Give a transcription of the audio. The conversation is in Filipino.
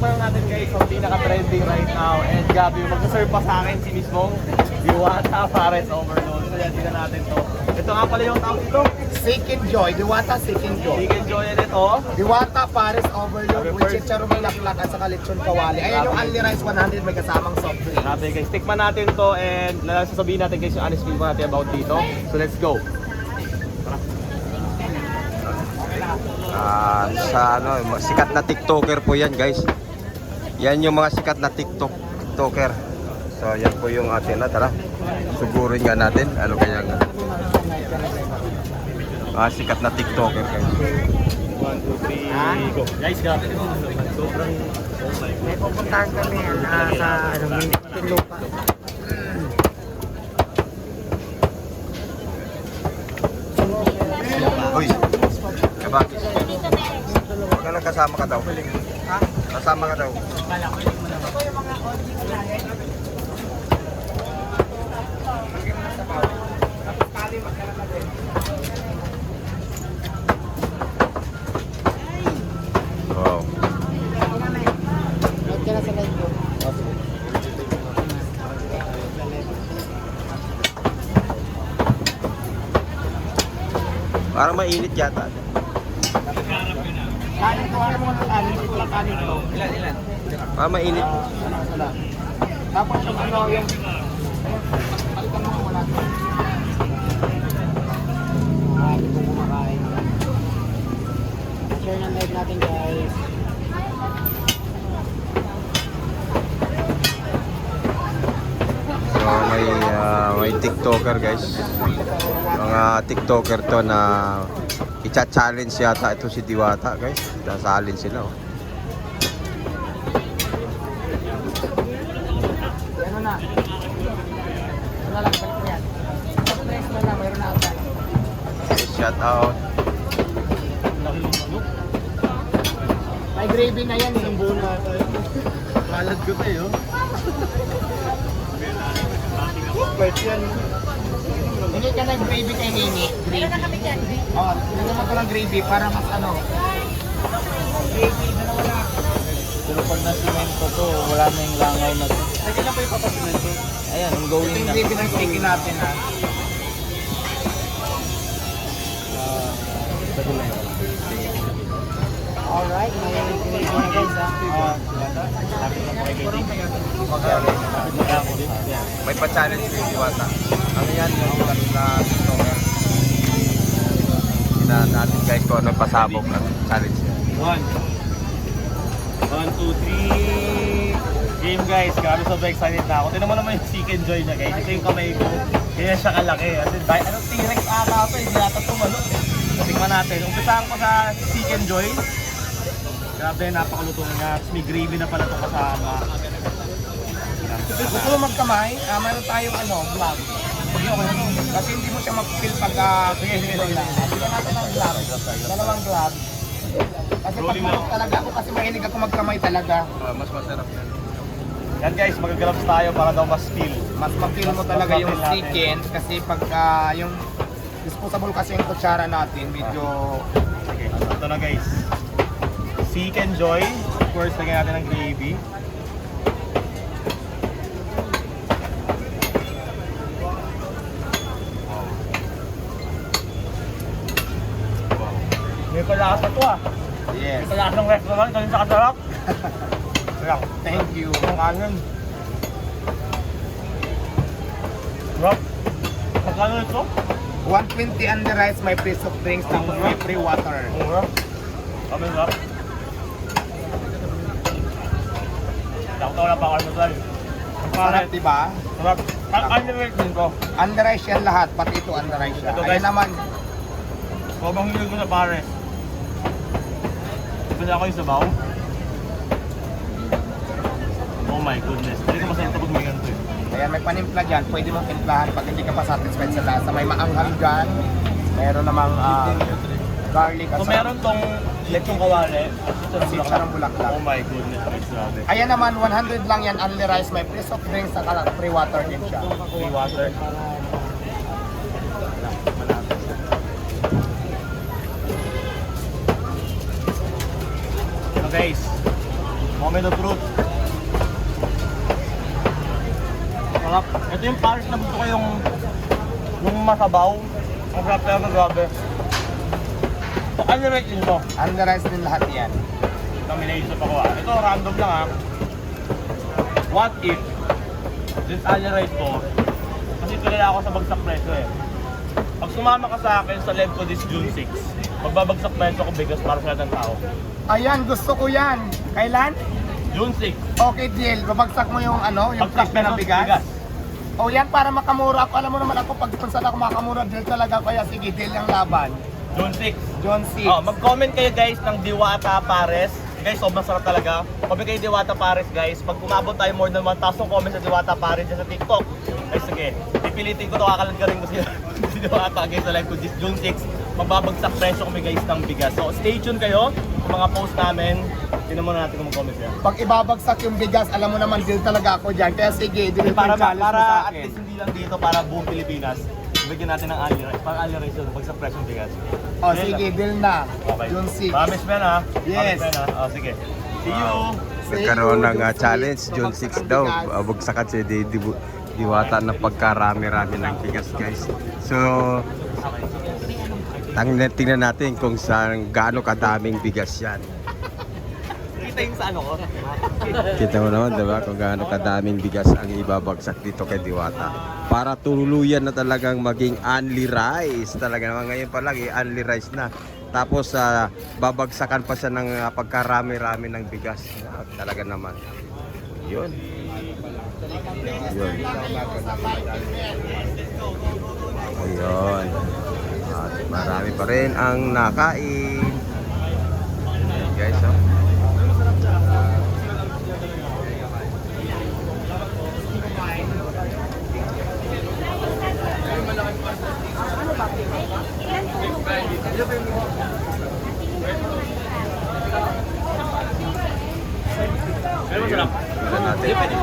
titikman lang natin guys ang pinaka-trending right now. And Gabi, magsaserve pa sa akin si mismong Diwata Pares Overload. So yan, tignan natin to. Ito nga pala yung tawag dito. Chicken Joy, Diwata Chicken Joy. Chicken Joy yan ito. Diwata Pares Overload Sabi with first. chicharon bulaklak at saka lechon kawali. Ayan yung only rice 100 may kasamang soft drink. Grabe guys, tikman natin to and sasabihin natin guys yung honest feel natin about dito. So let's go. Sa ano, sikat na TikToker po yan guys. Yan yung mga sikat na TikToker. So yan po yung atin na, tara. Sugurin nga natin, ano kaya nga. Sikat na TikToker guys. 1, 2, 3, go. Guys, Gabi. Sobrang, oh my God. May pupuntahan kami sa Tinlupa. Uy, kabakis. Huwag ka lang kasama ka daw. Ha? Kasama ka daw. Wow. Huwag ka na sa live ko. Parang mainit yata. Kanin ko, ano mo ng kanin? Ito lang kanin ko. Ilan? Parang mainit. Tapos yung ano, yung... Palitan mo wala. Hindi ko kumakain. Share ng live natin guys. So may TikToker guys. Mga TikToker to na i-challenge yata ito si Diwata guys. Sasalin sila oh. Ano na? Ano lang, balik mo yan. Press mo na, mayroon na ako. Shout out. May gravy na yan, yung buo na. Kalad ko tayo. Pwede yan. Hindi ka ng gravy kay Nini. Gravy. na kami dyan. Oo, nagdaman ko lang gravy para mas ano. Gravy, dalawa na. Pero pag na-cemento to, wala na yung langaw na to. Ay, kailan pa yung papasimento? Ayan, ang Ito going yung na. gravy ng chicken natin ha. Alright, may gravy na guys ha. Lapit na po kay KD. Lapit na ako din. Ayan. May pa-challenge si Diwata. Ano yan yung na TikToker. Tingnan natin guys kung ano pasabog na challenge niya. 1, 2, 3. Game guys, grabe sobrang excited na ako. Tignan mo naman yung Chicken Joy na guys. Ito yung kamay ko. Kaya siya kalaki. Kasi anong T-Rex ata ito, hindi ata tumalo. Tingnan natin. Umpisahan ko sa Chicken Joy. Grabe, napakaluto niya. May gravy na pala ito kasama. Gusto mo magkamay? Meron tayong ano, vlog. Kasi hindi mo siya mag-feel pag Sige. Bigyan natin ng vlog. Dalawang vlog. Kasi pag Rolling manok talaga ako, kasi mahilig ako magkamay talaga. Mas masarap yan. Yan guys, mag-grabs tayo para daw mas feel. Mas ma-feel mo talaga yung Mas natin. chicken kasi pag yung disposable kasi yung kutsara natin, medyo Sige, ito na guys. Chicken Joy. Of course, lagyan natin ng gravy. May palasa to ah. yes. May palasa ng restaurant, ganun sa kasarap. Lang. Thank you. Ang kanin. Sarap. Magkano ito? 120 on the rice, may free soft drinks, tapos may free water. Mura. Kami sarap. Nakatawa na pa ako almusal. Ang Sarap, pare. diba? Sarap. Ang rate din ko. On the rice yan lahat, pati ito on the rice siya. Ito, guys. Ayan naman, Sobrang hilig ko sa pare. Pwede ako yung sabaw. Oh my goodness. Hindi ko masarap pag may ganito eh. ayan, may panimpla dyan, pwede mong timplahan pag hindi ka pa satisfied sa lasa. May maanghang dyan, meron namang garlic at Kung meron tong lechong kawali at sitsarang bulaklak. Oh my goodness, guys, grabe. Ayan naman, 100 lang yan, only rice, may free soft drinks, saka free water din siya. Free water. So guys, Moment of truth. Sarap. Ito yung Paris na gusto ko yung masabaw. Ang sarap talaga, grabe. So, ano rate din to? Underize din lahat yan. Kami naisip ako Ito, random lang What if this allied ko, kasi kilala ako sa bagsak presyo Pag sumama ka sa akin sa live ko this June 6, magbabagsak presyo ko bigas para sa lahat ng tao. Ayan, gusto ko yan. Kailan? June 6. Okay, deal. Babagsak mo yung ano, yung Bagsak presyo ng bigas. bigas. O yan, para makamura ako. Alam mo naman ako, pag kung saan ako makamura, deal talaga. Kaya sige, deal yung laban. June 6. John C. Mag-comment kayo guys ng Diwata Pares. Guys, sobrang sarap talaga. Comment kayo Diwata Pares guys. Pag umabot tayo more than 1,000 comments sa Diwata Pares dyan sa TikTok. Guys, sige. Pipilitin ko ito, kakalagkarin ko si Diwata guys sa live ko this June 6. Magbabagsak presyo kami guys ng bigas. So stay tuned kayo sa mga post namin. Tingnan muna natin kung mag-comment siya. Pag ibabagsak yung bigas, alam mo naman, deal talaga ako dyan. Kaya sige, deal Para, yung challenge mo para sa at akin. least hindi lang dito, para buong Pilipinas. Bigyan natin ng Ali Rice. Para Ali Rice yun, bagsak presyo ng bigas. O sige, deal na. Okay. John C. Promise man ha. Yes. Promise man ha. Sige. See you. Nagkaroon ng challenge, June 6 daw. Bagsakan si Diwata ng pagkarami-rami ng bigas, guys. So, tingnan natin kung saan gaano kadaming bigas yan. Kita yung sa ano ko. Kita mo naman, diba, kung gaano kadaming bigas ang ibabagsak dito kay Diwata. Para tuluyan na talagang maging only rice. Talaga naman ngayon pa lang, only rice na. Tapos, babagsakan pa siya ng pagkarami-rami ng bigas. Talaga naman. Yun. Yun. Ayun. At marami pa rin ang nakain. Ayan guys, oh. Pero masarap. Tingnan natin.